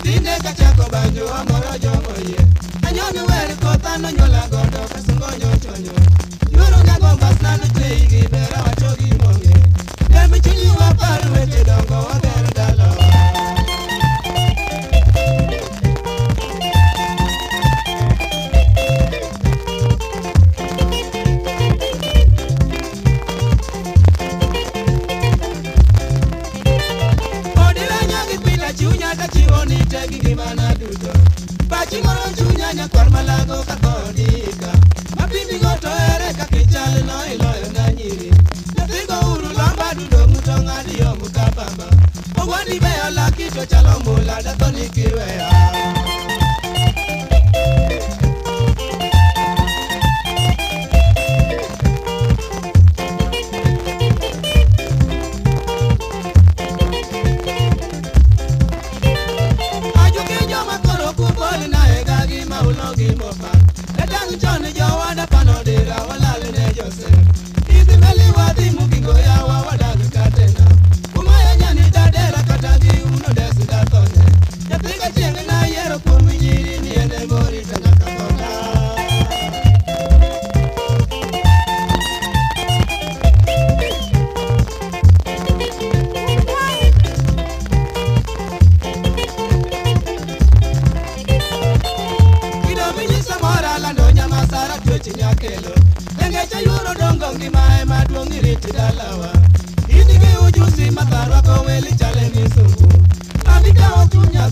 Nyathine kachako banjo amoro jomo yie. Anyoni wer kotha nonyola godo kasungo nyochonyo. Yuoro nyago mbasnano twei gi bera wacho gi monge. Demi chunyi wapar weche dongo waber dalawa. Chunya ta chiwoni te gi gimana duto. Pachi moro chunya nyakwar malago ka kodika. Mapimbi go to ere kaka ichal no iloyo na nyiri. Nyathigo uru lamba dudo ng'uto ng'adi yo muka baba. Ogwani beyo laki to chalo mula da thoni kiweya. Chone jawada panodira walale ne Joseph. Izi meli wadhi mugingo yawa wadagu katena. Umaya nyani dadera katagi uno desi dathone. Nyathiga chieng na yero kuom nyiri ni ene mori tanyaka koda. Nyakelo Nengecha yuoro dongo ngimae maduong' iriti dalawa. Inigi ujusi matharwa koweli chale misumbu. Abika ochunya